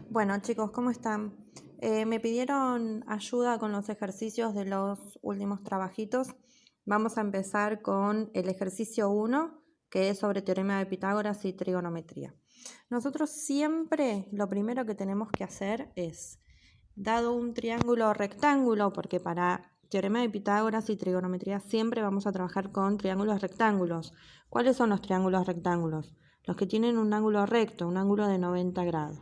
Bueno, chicos, ¿cómo están? Me pidieron ayuda con los ejercicios de los últimos trabajitos. Vamos a empezar con el ejercicio 1, que es sobre teorema de Pitágoras y trigonometría. Nosotros siempre lo primero que tenemos que hacer es, dado un triángulo rectángulo, porque para teorema de Pitágoras y trigonometría siempre vamos a trabajar con triángulos rectángulos. ¿Cuáles son los triángulos rectángulos? Los que tienen un ángulo recto, un ángulo de 90 grados.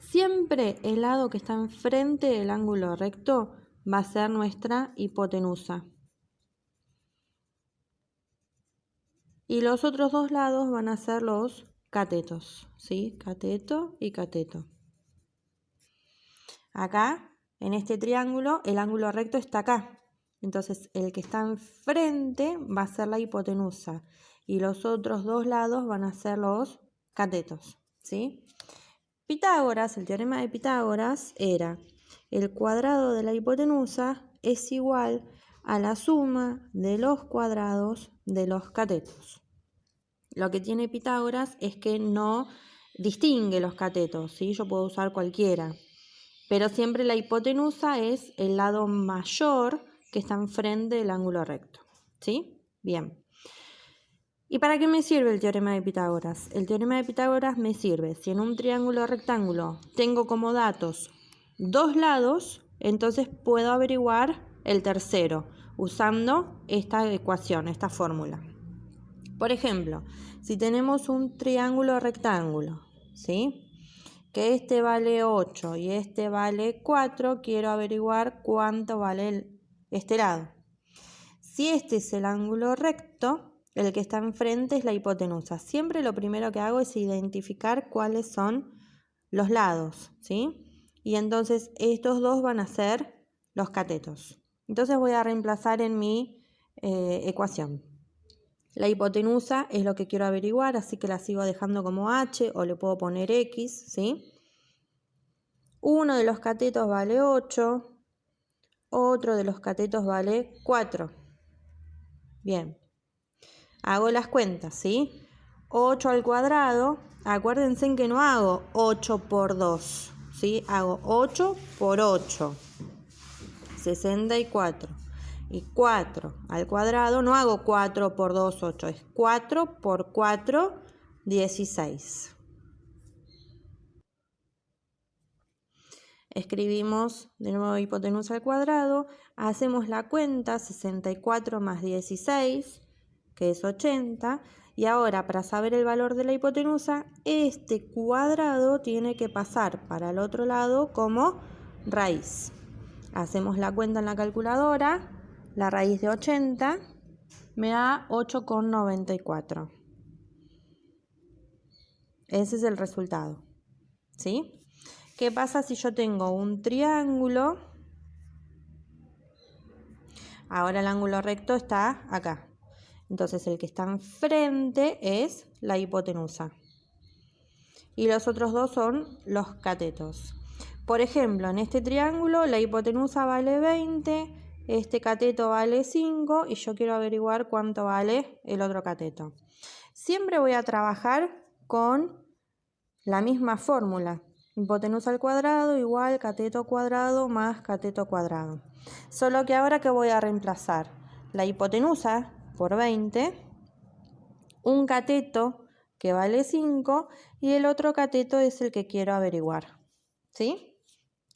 Siempre el lado que está enfrente del ángulo recto va a ser nuestra hipotenusa. Y los otros dos lados van a ser los catetos, ¿sí? Cateto y cateto. Acá, en este triángulo, el ángulo recto está acá. Entonces, el que está enfrente va a ser la hipotenusa. Y los otros dos lados van a ser los catetos, ¿sí? Pitágoras, el teorema de Pitágoras era el cuadrado de la hipotenusa es igual a la suma de los cuadrados de los catetos. Lo que tiene Pitágoras es que no distingue los catetos, ¿sí? Yo puedo usar cualquiera, pero siempre la hipotenusa es el lado mayor que está enfrente del ángulo recto, ¿sí? Bien. ¿Y para qué me sirve el teorema de Pitágoras? El teorema de Pitágoras me sirve si en un triángulo rectángulo tengo como datos dos lados, entonces puedo averiguar el tercero usando esta ecuación, esta fórmula. Por ejemplo, si tenemos un triángulo rectángulo, ¿sí? Que este vale 8 y este vale 4, quiero averiguar cuánto vale este lado. Si este es el ángulo recto, el que está enfrente es la hipotenusa. Siempre lo primero que hago es identificar cuáles son los lados, ¿sí? Y entonces estos dos van a ser los catetos. Entonces voy a reemplazar en mi ecuación. La hipotenusa es lo que quiero averiguar, así que la sigo dejando como h o le puedo poner x, ¿sí? Uno de los catetos vale 8, otro de los catetos vale 4. Bien. Hago las cuentas, ¿sí? 8 al cuadrado, acuérdense en que no hago 8 por 2, ¿sí? Hago 8 por 8, 64. Y 4 al cuadrado, no hago 4 por 2, 8, es 4 por 4, 16. Escribimos de nuevo hipotenusa al cuadrado, hacemos la cuenta, 64 más 16, que es 80, y ahora para saber el valor de la hipotenusa, este cuadrado tiene que pasar para el otro lado como raíz. Hacemos la cuenta en la calculadora, la raíz de 80 me da 8,94. Ese es el resultado, ¿sí? ¿Qué pasa si yo tengo un triángulo? Ahora el ángulo recto está acá. Entonces el que está enfrente es la hipotenusa. Y los otros dos son los catetos. Por ejemplo, en este triángulo la hipotenusa vale 20, este cateto vale 5 y yo quiero averiguar cuánto vale el otro cateto. Siempre voy a trabajar con la misma fórmula. Hipotenusa al cuadrado igual cateto cuadrado más cateto cuadrado. Solo que ahora que voy a reemplazar la hipotenusa por 20, un cateto que vale 5 y el otro cateto es el que quiero averiguar. ¿Sí?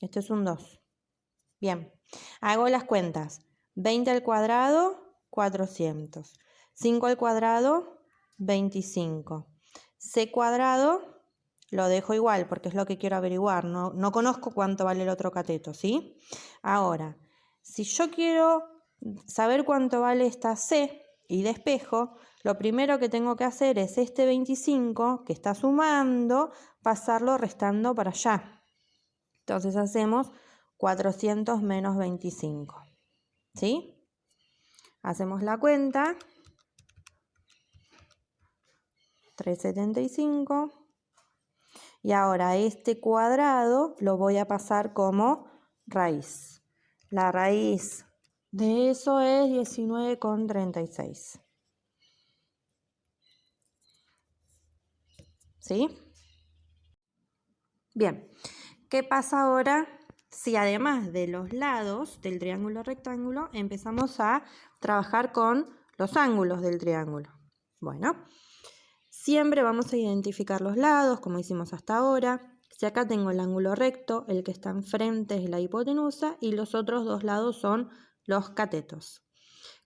Esto es un 2. Bien, hago las cuentas. 20 al cuadrado, 400. 5 al cuadrado, 25. C cuadrado lo dejo igual porque es lo que quiero averiguar. No conozco cuánto vale el otro cateto, ¿sí? Ahora, si yo quiero saber cuánto vale esta C y despejo, lo primero que tengo que hacer es este 25 que está sumando, pasarlo restando para allá. Entonces hacemos 400 menos 25. ¿Sí? Hacemos la cuenta. 375. Y ahora este cuadrado lo voy a pasar como raíz. La raíz de eso es 19,36. ¿Sí? Bien, ¿qué pasa ahora si además de los lados del triángulo rectángulo empezamos a trabajar con los ángulos del triángulo? Bueno, siempre vamos a identificar los lados como hicimos hasta ahora. Si acá tengo el ángulo recto, el que está enfrente es la hipotenusa y los otros dos lados son los catetos.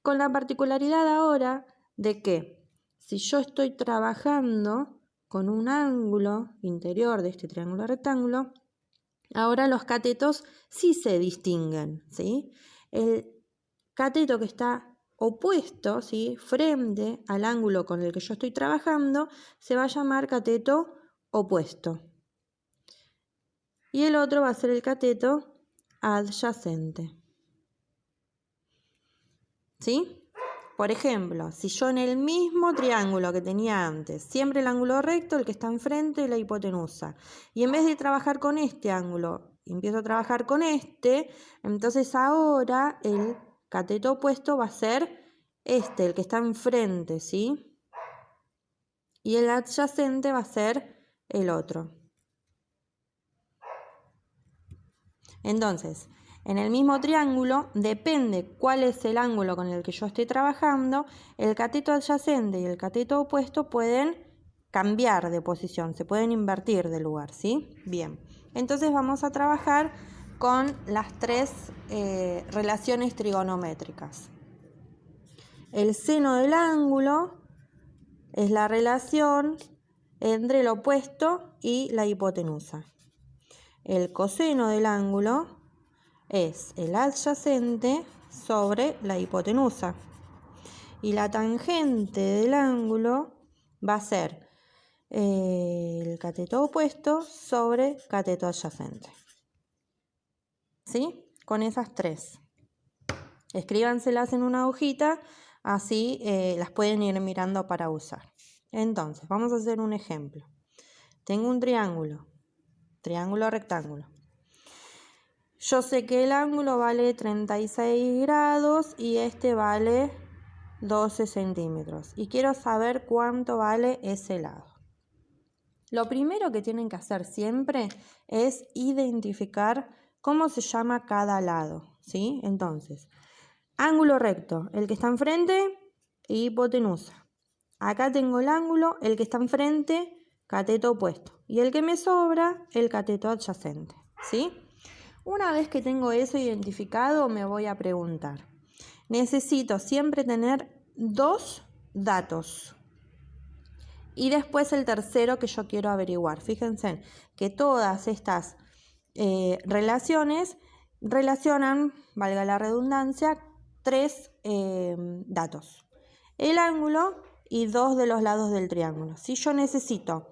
Con la particularidad ahora de que si yo estoy trabajando con un ángulo interior de este triángulo rectángulo, ahora los catetos sí se distinguen, ¿sí? El cateto que está opuesto, ¿sí?, frente al ángulo con el que yo estoy trabajando, se va a llamar cateto opuesto. Y el otro va a ser el cateto adyacente. ¿Sí? Por ejemplo, si yo en el mismo triángulo que tenía antes, siempre el ángulo recto, el que está enfrente de la hipotenusa, y en vez de trabajar con este ángulo, empiezo a trabajar con este, entonces ahora el cateto opuesto va a ser este, el que está enfrente, ¿sí? Y el adyacente va a ser el otro. Entonces, en el mismo triángulo, depende cuál es el ángulo con el que yo esté trabajando, el cateto adyacente y el cateto opuesto pueden cambiar de posición, se pueden invertir de lugar, ¿sí? Bien, entonces vamos a trabajar con las tres relaciones trigonométricas. El seno del ángulo es la relación entre el opuesto y la hipotenusa. El coseno del ángulo es el adyacente sobre la hipotenusa. Y la tangente del ángulo va a ser el cateto opuesto sobre cateto adyacente. ¿Sí? Con esas tres. Escríbanselas en una hojita, así las pueden ir mirando para usar. Entonces, vamos a hacer un ejemplo. Tengo un triángulo, triángulo rectángulo. Yo sé que el ángulo vale 36 grados y este vale 12 centímetros. Y quiero saber cuánto vale ese lado. Lo primero que tienen que hacer siempre es identificar cómo se llama cada lado, ¿sí? Entonces, ángulo recto, el que está enfrente, hipotenusa. Acá tengo el ángulo, el que está enfrente, cateto opuesto. Y el que me sobra, el cateto adyacente, ¿sí? Una vez que tengo eso identificado, me voy a preguntar. Necesito siempre tener dos datos. Y después el tercero que yo quiero averiguar. Fíjense que todas estas relaciones relacionan, valga la redundancia, tres datos. El ángulo y dos de los lados del triángulo. Si yo necesito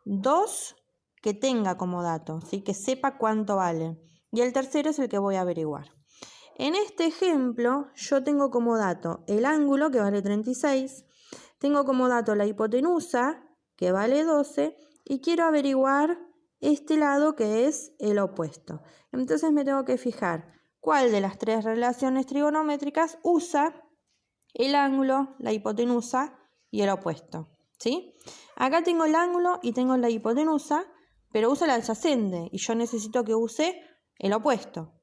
dos que tenga como dato, ¿sí?, que sepa cuánto vale. Y el tercero es el que voy a averiguar. En este ejemplo, yo tengo como dato el ángulo, que vale 36, tengo como dato la hipotenusa, que vale 12, y quiero averiguar este lado, que es el opuesto. Entonces me tengo que fijar cuál de las tres relaciones trigonométricas usa el ángulo, la hipotenusa y el opuesto, ¿sí? Acá tengo el ángulo y tengo la hipotenusa, pero usa el adyacente y yo necesito que use el opuesto.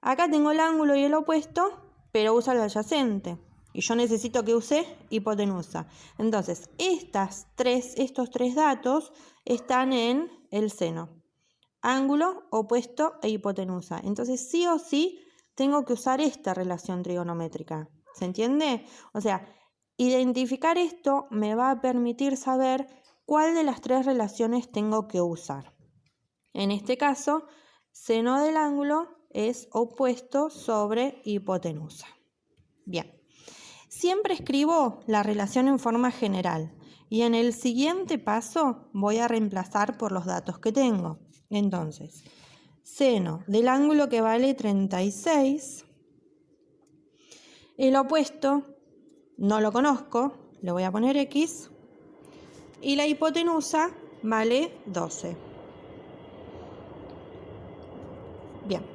Acá tengo el ángulo y el opuesto, pero usa el adyacente y yo necesito que use hipotenusa. Entonces, estos tres datos están en el seno. Ángulo, opuesto e hipotenusa. Entonces, sí o sí, tengo que usar esta relación trigonométrica. ¿Se entiende? O sea, identificar esto me va a permitir saber cuál de las tres relaciones tengo que usar. En este caso, seno del ángulo es opuesto sobre hipotenusa. Bien, siempre escribo la relación en forma general y en el siguiente paso voy a reemplazar por los datos que tengo. Entonces, seno del ángulo que vale 36, el opuesto no lo conozco, le voy a poner X, y la hipotenusa vale 12. Bien.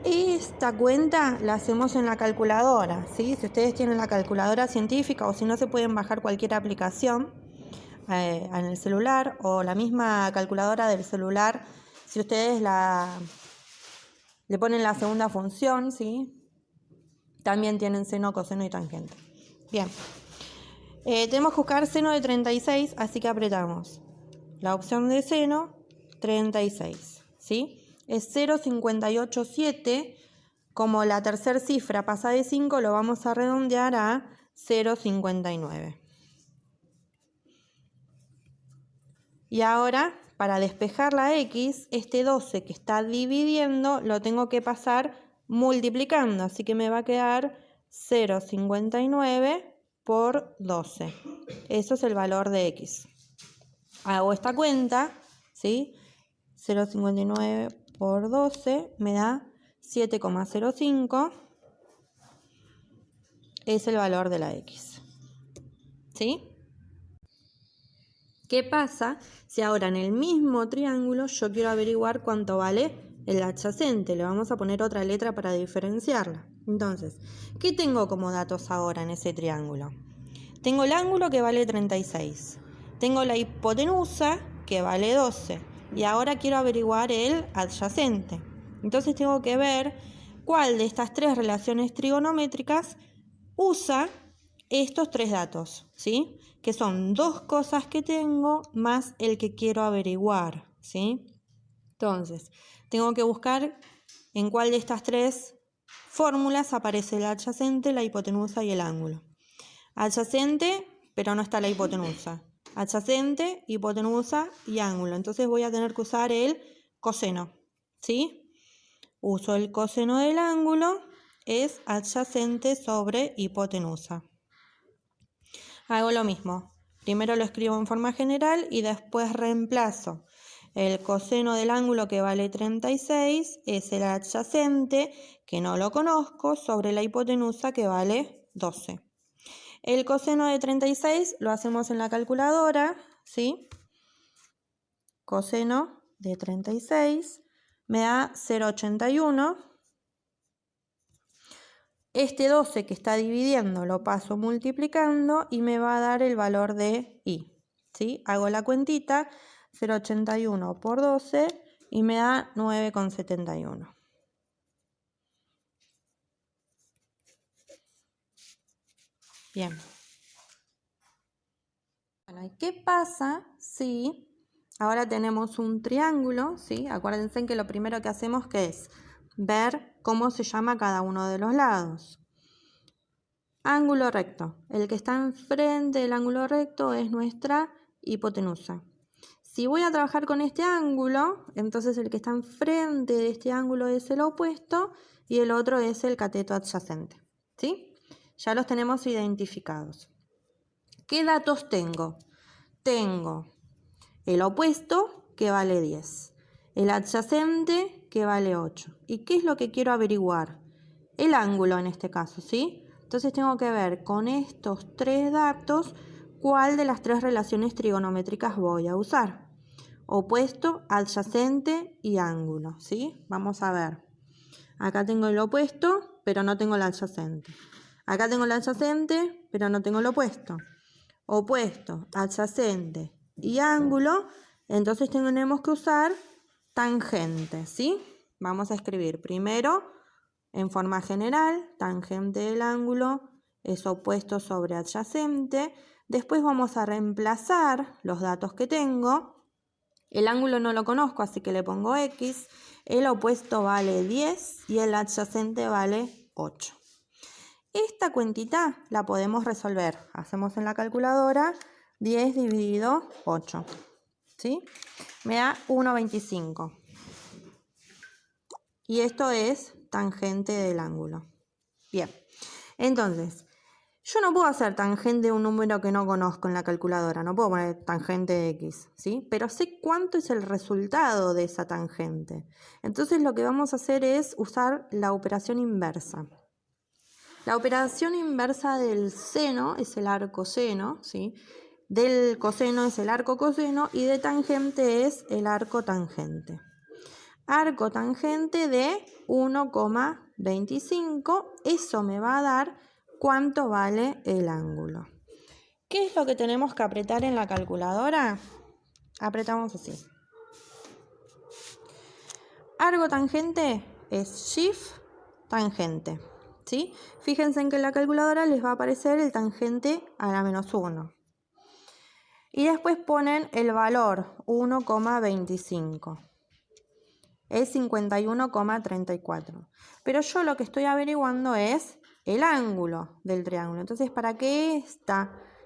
Esta cuenta la hacemos en la calculadora, ¿sí? Si ustedes tienen la calculadora científica o si no se pueden bajar cualquier aplicación, en el celular o la misma calculadora del celular, si ustedes le ponen la segunda función, ¿sí? También tienen seno, coseno y tangente. Bien. Tenemos que buscar seno de 36, así que apretamos la opción de seno 36, ¿sí? Es 0,587. Como la tercera cifra pasa de 5, lo vamos a redondear a 0,59. Y ahora, para despejar la x, este 12 que está dividiendo lo tengo que pasar multiplicando, así que me va a quedar 0,59 por 12. Eso es el valor de x. Hago esta cuenta, ¿sí? 0,59 por 12 me da 7,05. Es el valor de la x. ¿Sí? ¿Qué pasa si ahora en el mismo triángulo yo quiero averiguar cuánto vale el adyacente? Le vamos a poner otra letra para diferenciarla. Entonces, ¿qué tengo como datos ahora en ese triángulo? Tengo el ángulo que vale 36. Tengo la hipotenusa que vale 12. Y ahora quiero averiguar el adyacente. Entonces tengo que ver cuál de estas tres relaciones trigonométricas usa estos tres datos, ¿sí? Que son dos cosas que tengo más el que quiero averiguar, ¿sí? Entonces, tengo que buscar en cuál de estas tres fórmulas aparece el adyacente, la hipotenusa y el ángulo. Adyacente, pero no está la hipotenusa. Adyacente, hipotenusa y ángulo. Entonces voy a tener que usar el coseno, ¿sí? Uso el coseno del ángulo, es adyacente sobre hipotenusa. Hago lo mismo. Primero lo escribo en forma general y después reemplazo. El coseno del ángulo que vale 36 es el adyacente, que no lo conozco, sobre la hipotenusa que vale 12. El coseno de 36 lo hacemos en la calculadora, ¿sí? Coseno de 36 me da 0,81. Este 12 que está dividiendo lo paso multiplicando y me va a dar el valor de y, ¿sí? Hago la cuentita, 0,81 por 12 y me da 9,71. Bien. Bueno, ¿y qué pasa si ahora tenemos un triángulo, ¿sí? Acuérdense que lo primero que hacemos que es ver cómo se llama cada uno de los lados. Ángulo recto. El que está enfrente del ángulo recto es nuestra hipotenusa. Si voy a trabajar con este ángulo, entonces el que está enfrente de este ángulo es el opuesto y el otro es el cateto adyacente, ¿sí? Ya los tenemos identificados. ¿Qué datos tengo? Tengo el opuesto que vale 10, el adyacente que vale 8. ¿Y qué es lo que quiero averiguar? El ángulo en este caso, ¿sí? Entonces tengo que ver con estos tres datos cuál de las tres relaciones trigonométricas voy a usar. Opuesto, adyacente y ángulo, ¿sí? Vamos a ver. Acá tengo el opuesto, pero no tengo el adyacente. Acá tengo el adyacente, pero no tengo el opuesto. Opuesto, adyacente y ángulo, entonces tenemos que usar tangente, ¿sí? Vamos a escribir primero en forma general, tangente del ángulo es opuesto sobre adyacente. Después vamos a reemplazar los datos que tengo. El ángulo no lo conozco, así que le pongo X. El opuesto vale 10 y el adyacente vale 8. Esta cuentita la podemos resolver. Hacemos en la calculadora 10 dividido 8. ¿Sí? Me da 1,25. Y esto es tangente del ángulo. Bien. Entonces, yo no puedo hacer tangente de un número que no conozco en la calculadora. No puedo poner tangente de X, ¿sí? Pero sé cuánto es el resultado de esa tangente. Entonces lo que vamos a hacer es usar la operación inversa. La operación inversa del seno es el arco seno, ¿sí? Del coseno es el arco coseno y de tangente es el arco tangente. Arco tangente de 1,25, eso me va a dar cuánto vale el ángulo. ¿Qué es lo que tenemos que apretar en la calculadora? Apretamos así. Arco tangente es Shift tangente, ¿sí? Fíjense en que en la calculadora les va a aparecer el tangente a la -1. Y después ponen el valor 1,25. Es 51,34. Pero yo lo que estoy averiguando es el ángulo del triángulo. Entonces, para que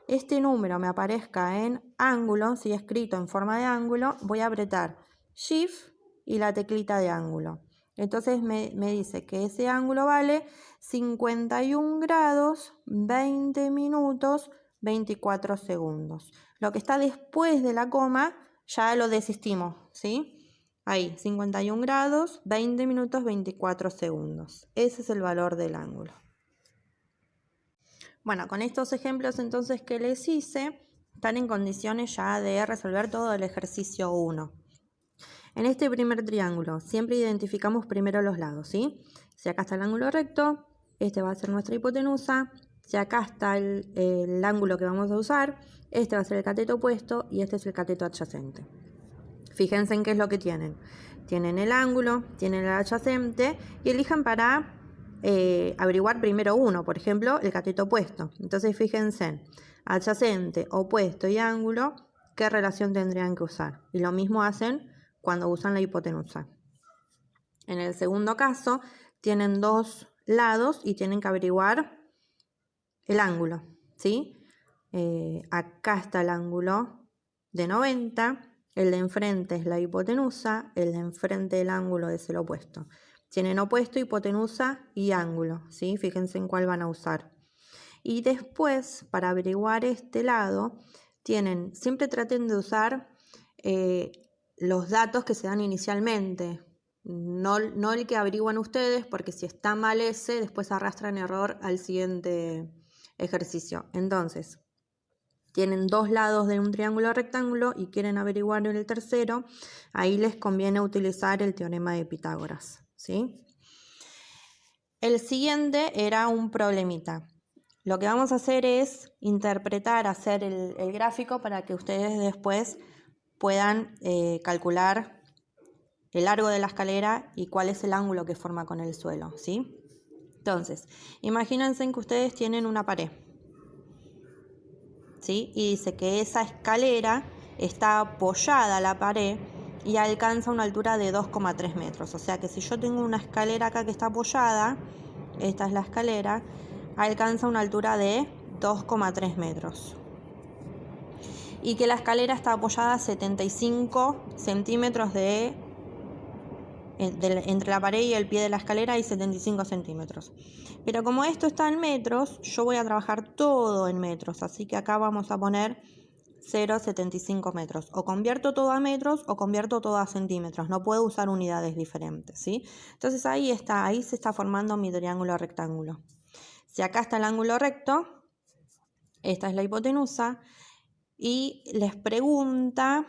este número me aparezca en ángulo, si escrito en forma de ángulo, voy a apretar Shift y la teclita de ángulo. Entonces me dice que ese ángulo vale 51 grados, 20 minutos, 24 segundos. Lo que está después de la coma ya lo desistimo, ¿sí? Ahí, 51 grados, 20 minutos, 24 segundos. Ese es el valor del ángulo. Bueno, con estos ejemplos entonces que les hice, están en condiciones ya de resolver todo el ejercicio 1. En este primer triángulo siempre identificamos primero los lados, ¿sí? Si acá está el ángulo recto, este va a ser nuestra hipotenusa. Si acá está el ángulo que vamos a usar, este va a ser el cateto opuesto y este es el cateto adyacente. Fíjense en qué es lo que tienen. Tienen el ángulo, tienen el adyacente y elijan para averiguar primero uno, por ejemplo, el cateto opuesto. Entonces fíjense en adyacente, opuesto y ángulo, qué relación tendrían que usar. Y lo mismo hacen cuando usan la hipotenusa. En el segundo caso, tienen dos lados y tienen que averiguar el ángulo, ¿sí? Acá está el ángulo de 90, el de enfrente es la hipotenusa, el de enfrente del ángulo es el opuesto. Tienen opuesto, hipotenusa y ángulo, ¿sí? Fíjense en cuál van a usar. Y después, para averiguar este lado, siempre traten de usar los datos que se dan inicialmente, no el que averiguan ustedes, porque si está mal ese, después arrastran error al siguiente ejercicio. Entonces, tienen dos lados de un triángulo rectángulo y quieren averiguar el tercero, ahí les conviene utilizar el teorema de Pitágoras, ¿sí? El siguiente era un problemita. Lo que vamos a hacer es hacer el gráfico para que ustedes después puedan calcular el largo de la escalera y cuál es el ángulo que forma con el suelo, ¿sí? Entonces, imagínense que ustedes tienen una pared, ¿sí? Y dice que esa escalera está apoyada a la pared y alcanza una altura de 2,3 metros. O sea que si yo tengo una escalera acá que está apoyada, esta es la escalera, alcanza una altura de 2,3 metros. Y que la escalera está apoyada a 75 centímetros entre la pared y el pie de la escalera hay 75 centímetros. Pero como esto está en metros, yo voy a trabajar todo en metros. Así que acá vamos a poner 0,75 metros. O convierto todo a metros o convierto todo a centímetros. No puedo usar unidades diferentes, ¿sí? Entonces ahí se está formando mi triángulo rectángulo. Si acá está el ángulo recto, esta es la hipotenusa, y les pregunta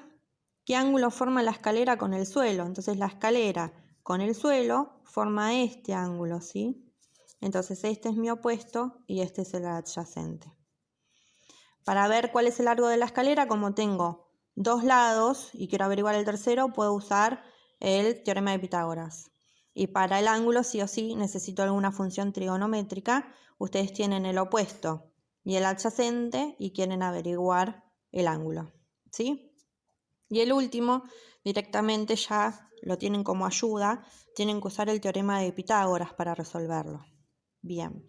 qué ángulo forma la escalera con el suelo. Entonces la escalera con el suelo forma este ángulo, ¿sí? Entonces este es mi opuesto y este es el adyacente. Para ver cuál es el largo de la escalera, como tengo dos lados y quiero averiguar el tercero, puedo usar el teorema de Pitágoras. Y para el ángulo, sí o sí, necesito alguna función trigonométrica. Ustedes tienen el opuesto y el adyacente y quieren averiguar el ángulo, ¿sí? Y el último, directamente ya lo tienen como ayuda, tienen que usar el teorema de Pitágoras para resolverlo. Bien.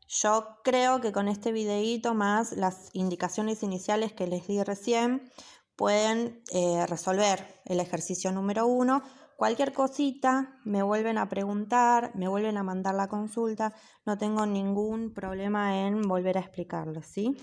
Yo creo que con este videíto más las indicaciones iniciales que les di recién pueden resolver el ejercicio número 1. Cualquier cosita me vuelven a preguntar, me vuelven a mandar la consulta, no tengo ningún problema en volver a explicarles, ¿sí?